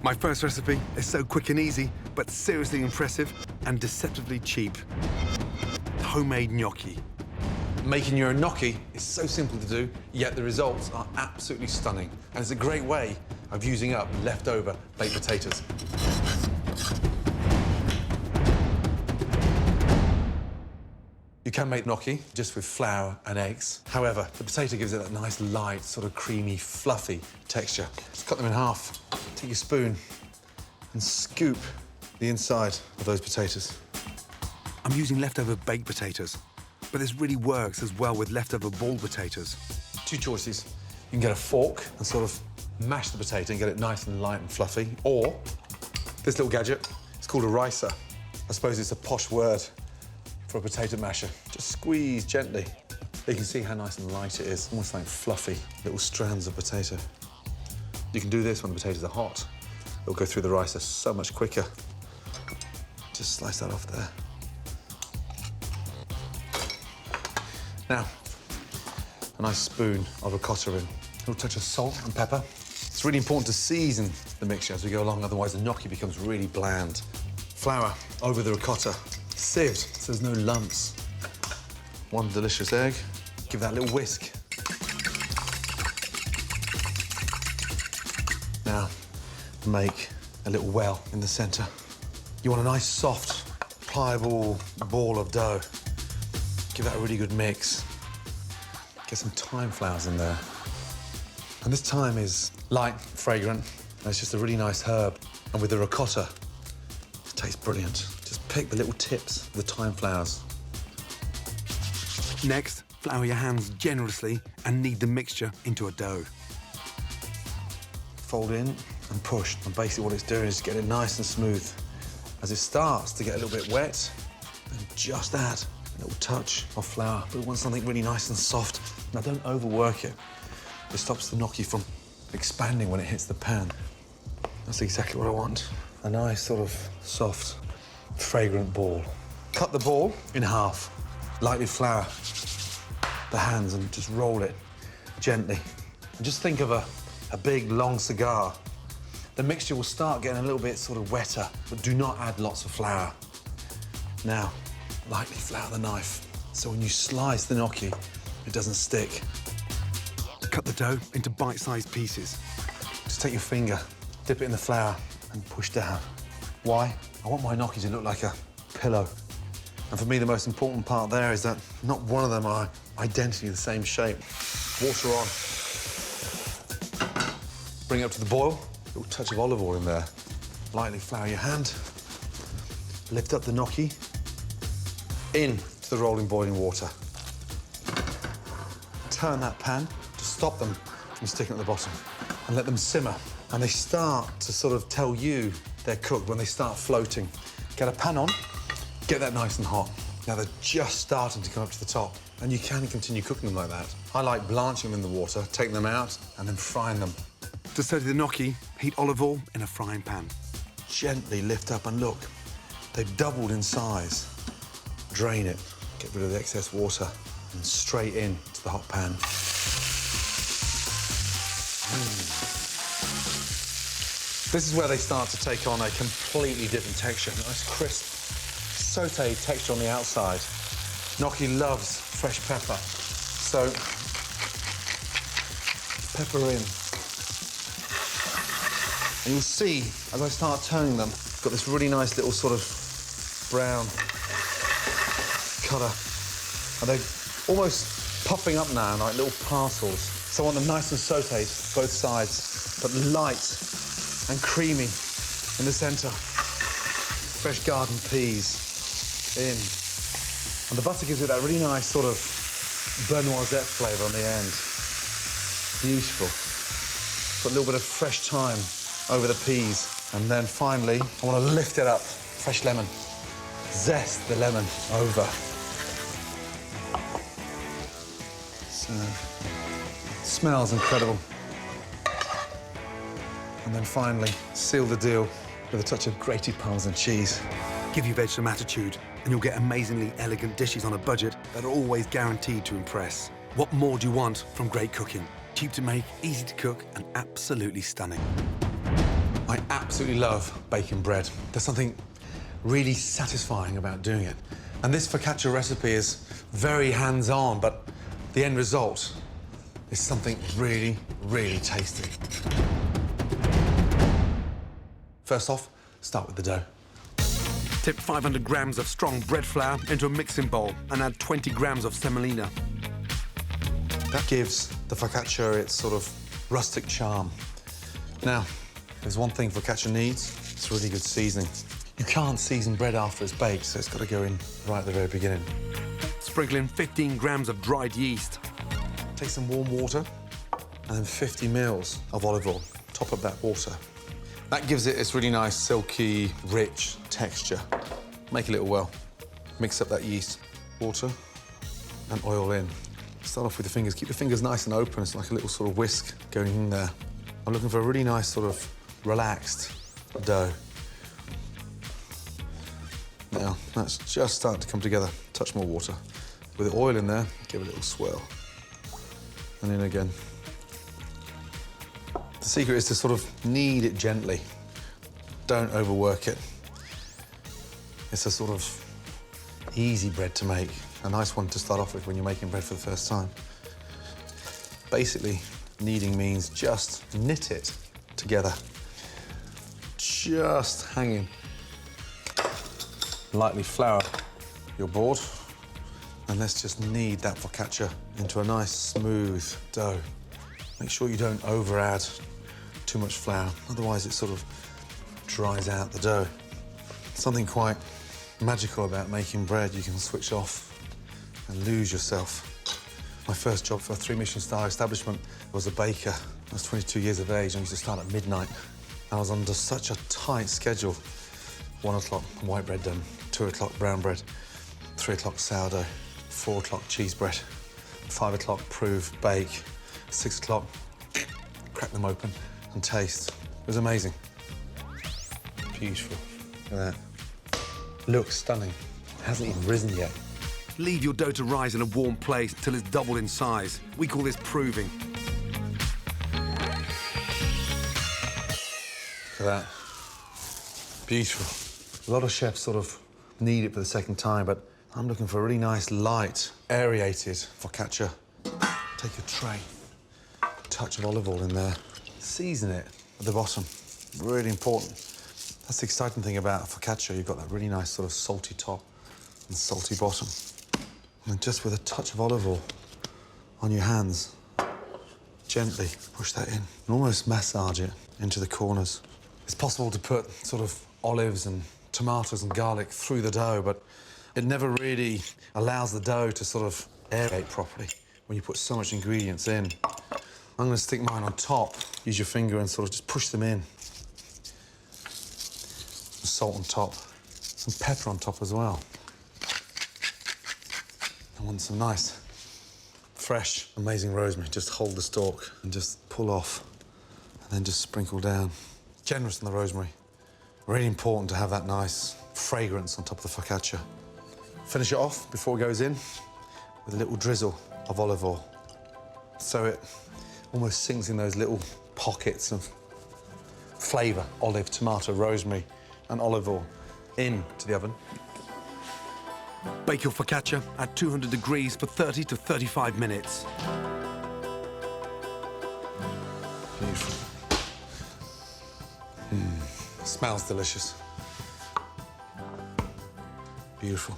My first recipe is so quick and easy, but seriously impressive and deceptively cheap. Homemade gnocchi. Making your own gnocchi is so simple to do, yet the results are absolutely stunning. And it's a great way of using up leftover baked potatoes. You can make gnocchi just with flour and eggs. However, the potato gives it that nice, light, sort of creamy, fluffy texture. Just cut them in half. Take your spoon and scoop the inside of those potatoes. I'm using leftover baked potatoes, but this really works as well with leftover boiled potatoes. Two choices. You can get a fork and sort of mash the potato and get it nice and light and fluffy, or this little gadget, it's called a ricer. I suppose it's a posh word for a potato masher. Just squeeze gently. You can see how nice and light it is, almost like fluffy little strands of potato. You can do this when the potatoes are hot. It'll go through the ricer so much quicker. Just slice that off there. Now, a nice spoon of ricotta in. A little touch of salt and pepper. It's really important to season the mixture as we go along, otherwise the gnocchi becomes really bland. Flour over the ricotta, sieved so there's no lumps. One delicious egg. Give that a little whisk. Now, make a little well in the center. You want a nice, soft, pliable ball of dough. Give that a really good mix. Get some thyme flowers in there. And this thyme is light, fragrant, and it's just a really nice herb. And with the ricotta, it tastes brilliant. Just pick the little tips of the thyme flowers. Next, flour your hands generously and knead the mixture into a dough. Fold in and push. And basically what it's doing is get it nice and smooth. As it starts to get a little bit wet, then just add a little touch of flour. But we want something really nice and soft. Now, don't overwork it. It stops the gnocchi from expanding when it hits the pan. That's exactly what I want. A nice, sort of soft, fragrant ball. Cut the ball in half. Lightly flour the hands and just roll it gently. And just think of a big, long cigar. The mixture will start getting a little bit sort of wetter, but do not add lots of flour. Now, lightly flour the knife, so when you slice the gnocchi, it doesn't stick. Cut the dough into bite-sized pieces. Just take your finger, dip it in the flour, and push down. Why? I want my gnocchi to look like a pillow. And for me, the most important part there is that not one of them are identically the same shape. Water on. Bring it up to the boil. A little touch of olive oil in there. Lightly flour your hand. Lift up the gnocchi into the rolling boiling water. Turn that pan to stop them from sticking at the bottom and let them simmer. And they start to sort of tell you they're cooked when they start floating. Get a pan on, get that nice and hot. Now they're just starting to come up to the top, and you can continue cooking them like that. I like blanching them in the water, taking them out, and then frying them. To study the gnocchi, heat olive oil in a frying pan. Gently lift up and look. They've doubled in size. Drain it, get rid of the excess water, and straight in to the hot pan. This is where they start to take on a completely different texture. Nice, crisp, sautéed texture on the outside. Gnocchi loves fresh pepper, so pepper in. And you'll see, as I start turning them, got this really nice little sort of brown colour. And they're almost puffing up now, like little parcels. So I want them nice and sautéed, both sides, but light and creamy in the centre. Fresh garden peas in. And the butter gives it that really nice sort of beurre noisette flavour on the end. Beautiful. Put a little bit of fresh thyme over the peas. And then finally, I want to lift it up. Fresh lemon. Zest the lemon over. So, smells incredible. And then finally, seal the deal with a touch of grated Parmesan cheese. Give your veg some attitude, and you'll get amazingly elegant dishes on a budget that are always guaranteed to impress. What more do you want from great cooking? Cheap to make, easy to cook, and absolutely stunning. I absolutely love baking bread. There's something really satisfying about doing it. And this focaccia recipe is very hands-on, but the end result is something really, really tasty. First off, start with the dough. Tip 500 grams of strong bread flour into a mixing bowl and add 20 grams of semolina. That gives the focaccia its sort of rustic charm. Now, there's one thing focaccia needs, it's really good seasoning. You can't season bread after it's baked, so it's got to go in right at the very beginning. Sprinkle in 15 grams of dried yeast. Take some warm water and then 50 mils of olive oil. Top up that water. That gives it this really nice, silky, rich texture. Make a little well. Mix up that yeast, water, and oil in. Start off with the fingers. Keep your fingers nice and open. It's like a little sort of whisk going in there. I'm looking for a really nice sort of relaxed dough. Now, that's just starting to come together. Touch more water. With the oil in there, give it a little swirl. And in again. The secret is to sort of knead it gently. Don't overwork it. It's a sort of easy bread to make. A nice one to start off with when you're making bread for the first time. Basically, kneading means just knit it together. Just hanging. Lightly flour your board. And let's just knead that focaccia into a nice, smooth dough. Make sure you don't over-add too much flour, otherwise it sort of dries out the dough. Something quite magical about making bread. You can switch off and lose yourself. My first job for a 3 Michelin-star establishment was a baker. I was 22 years of age and I used to start at midnight. I was under such a tight schedule. 1 o'clock white bread done, 2 o'clock brown bread, 3 o'clock sourdough, 4 o'clock cheese bread, 5 o'clock prove, bake, 6 o'clock crack them open and taste. It was amazing. Beautiful. Look at that. Looks stunning. It hasn't even risen yet. Leave your dough to rise in a warm place till it's doubled in size. We call this proving. Look at that. Beautiful. A lot of chefs sort of knead it for the second time, but I'm looking for a really nice, light, aerated focaccia. Take a tray, touch of olive oil in there. Season it at the bottom. Really important. That's the exciting thing about a focaccia. You've got that really nice sort of salty top and salty bottom. And just with a touch of olive oil on your hands, gently push that in and almost massage it into the corners. It's possible to put sort of olives and tomatoes and garlic through the dough, but it never really allows the dough to sort of aerate properly when you put so much ingredients in. I'm going to stick mine on top. Use your finger and sort of just push them in. Some salt on top, some pepper on top as well. I want some nice, fresh, amazing rosemary. Just hold the stalk and just pull off, and then just sprinkle down. Generous on the rosemary. Really important to have that nice fragrance on top of the focaccia. Finish it off before it goes in with a little drizzle of olive oil. So it almost sinks in those little pockets of flavour, olive, tomato, rosemary, and olive oil into the oven. Bake your focaccia at 200 degrees for 30 to 35 minutes. Beautiful. Smells delicious. Beautiful.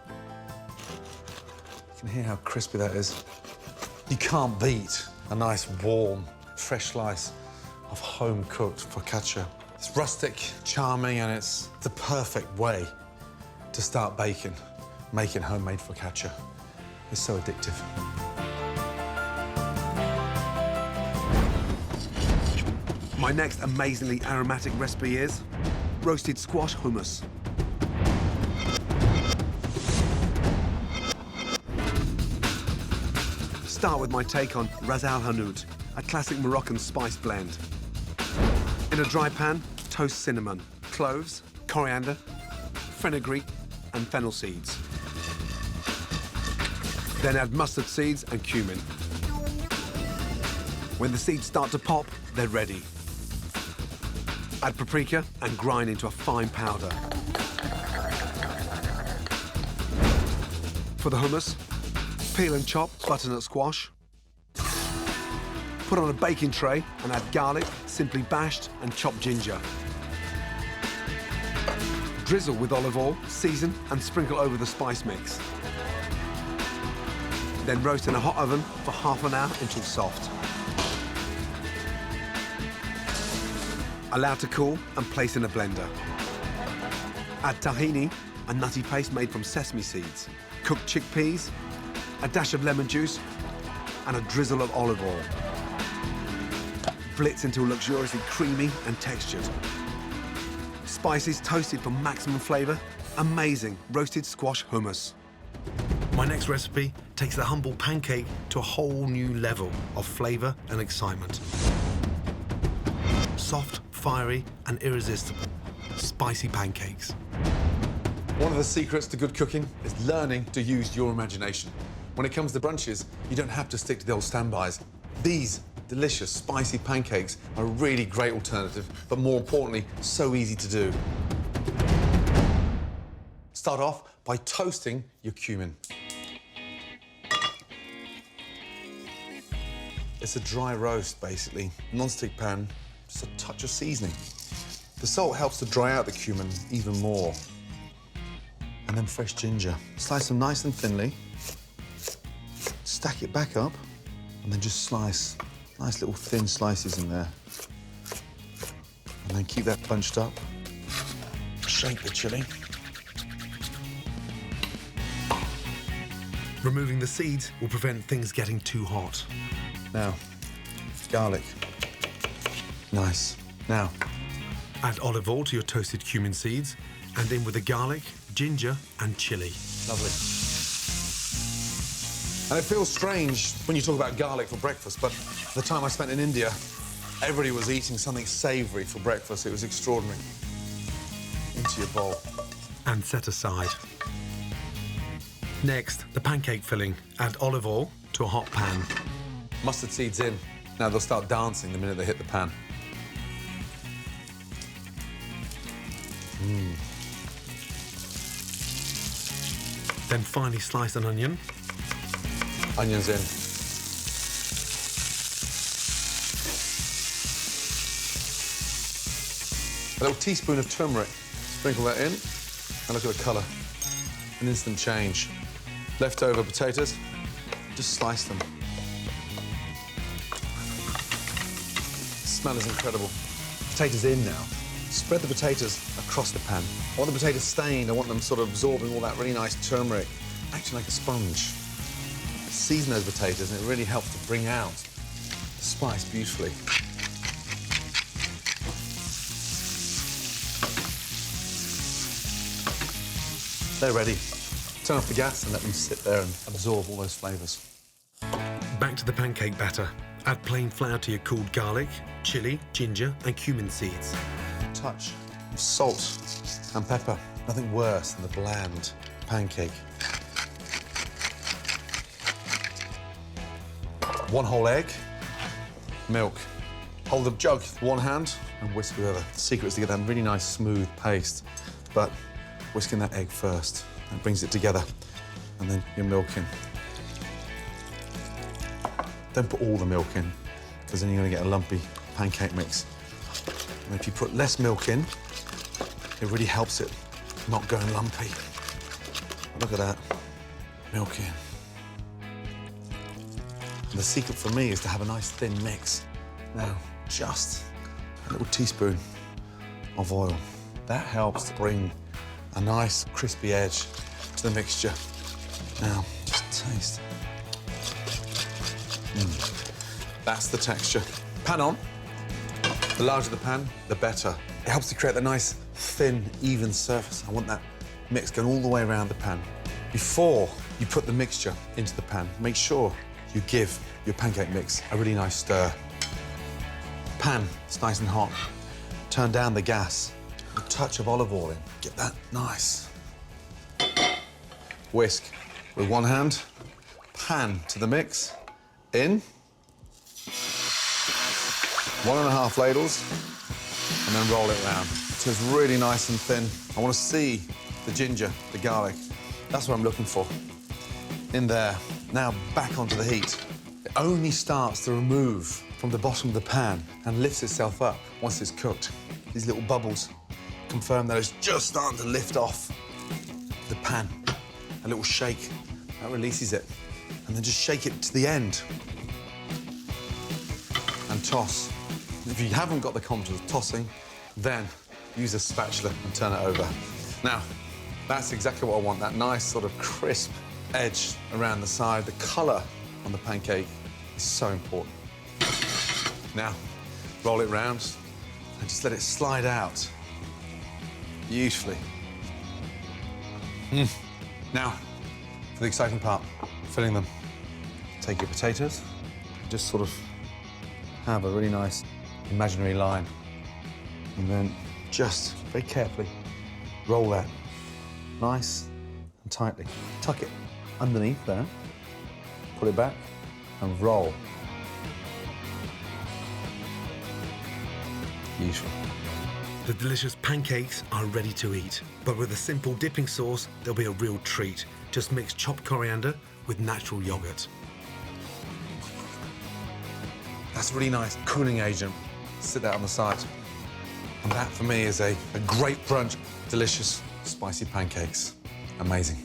You can hear how crispy that is. You can't beat a nice, warm, fresh slice of home-cooked focaccia. It's rustic, charming, and it's the perfect way to start baking, making homemade focaccia. It's so addictive. My next amazingly aromatic recipe is roasted squash hummus. Start with my take on Ras Al Hanout, a classic Moroccan spice blend. In a dry pan, toast cinnamon, cloves, coriander, fenugreek, and fennel seeds. Then add mustard seeds and cumin. When the seeds start to pop, they're ready. Add paprika and grind into a fine powder. For the hummus, peel and chop butternut squash. Put on a baking tray and add garlic, simply bashed, and chopped ginger. Drizzle with olive oil, season, and sprinkle over the spice mix. Then roast in a hot oven for half an hour until soft. Allow to cool and place in a blender. Add tahini, a nutty paste made from sesame seeds, cooked chickpeas, a dash of lemon juice, and a drizzle of olive oil. Blitz until luxuriously creamy and textured. Spices toasted for maximum flavour. Amazing roasted squash hummus. My next recipe takes the humble pancake to a whole new level of flavour and excitement. Soft, fiery, and irresistible. Spicy pancakes. One of the secrets to good cooking is learning to use your imagination. When it comes to brunches, you don't have to stick to the old standbys. These delicious, spicy pancakes are a really great alternative, but more importantly, so easy to do. Start off by toasting your cumin. It's a dry roast, basically. Non-stick pan, just a touch of seasoning. The salt helps to dry out the cumin even more. And then fresh ginger. Slice them nice and thinly. Stack it back up, and then just slice. Nice little thin slices in there. And then keep that bunched up. Shake the chili. Removing the seeds will prevent things getting too hot. Now, garlic. Nice. Now, add olive oil to your toasted cumin seeds, and in with the garlic, ginger, and chili. Lovely. And it feels strange when you talk about garlic for breakfast, but the time I spent in India, everybody was eating something savoury for breakfast. It was extraordinary. Into your bowl. And set aside. Next, the pancake filling. Add olive oil to a hot pan. Mustard seeds in. Now they'll start dancing the minute they hit the pan. Then finely slice an onion. Onions in. A little teaspoon of turmeric. Sprinkle that in, and look at the colour. An instant change. Leftover potatoes, just slice them. The smell is incredible. Potatoes in now. Spread the potatoes across the pan. I want the potatoes stained. I want them sort of absorbing all that really nice turmeric, acting like a sponge. Season those potatoes, and it really helps to bring out the spice beautifully. They're ready. Turn off the gas and let them sit there and absorb all those flavours. Back to the pancake batter. Add plain flour to your cooled garlic, chili, ginger, and cumin seeds. Touch of salt and pepper. Nothing worse than the bland pancake. 1 whole egg, milk. Hold the jug with one hand and whisk with the other. The secret is to get that really nice, smooth paste, but whisking that egg first. That brings it together, and then your milk in. Don't put all the milk in, because then you're going to get a lumpy pancake mix. And if you put less milk in, it really helps it not going lumpy. Look at that. Milk in. And the secret for me is to have a nice thin mix. Now, just a little teaspoon of oil. That helps to bring a nice crispy edge to the mixture. Now, just taste. That's the texture. Pan on. The larger the pan, the better. It helps to create a nice, thin, even surface. I want that mix going all the way around the pan. Before you put the mixture into the pan, make sure you give your pancake mix a really nice stir. Pan is nice and hot. Turn down the gas. A touch of olive oil in. Get that nice. Whisk with one hand. Pan to the mix. In. 1.5 ladles. and then roll it around. So it's really nice and thin. I want to see the ginger, the garlic. That's what I'm looking for. In there. Now back onto the heat. It only starts to remove from the bottom of the pan and lifts itself up once it's cooked. These little bubbles confirm that it's just starting to lift off the pan. A little shake, that releases it. And then just shake it to the end. And toss. If you haven't got the confidence of tossing, then use a spatula and turn it over. Now, that's exactly what I want, that nice sort of crisp edge around the side. The colour on the pancake is so important. Now, roll it round and just let it slide out beautifully. Now, for the exciting part, filling them. Take your potatoes, just sort of have a really nice imaginary line. And then just very carefully roll that nice and tightly. Tuck it underneath there, pull it back and roll. Beautiful. The delicious pancakes are ready to eat, but with a simple dipping sauce, they'll be a real treat. Just mix chopped coriander with natural yogurt. That's a really nice cooling agent. Sit that on the side. And that, for me, is a great brunch. Delicious, spicy pancakes. Amazing.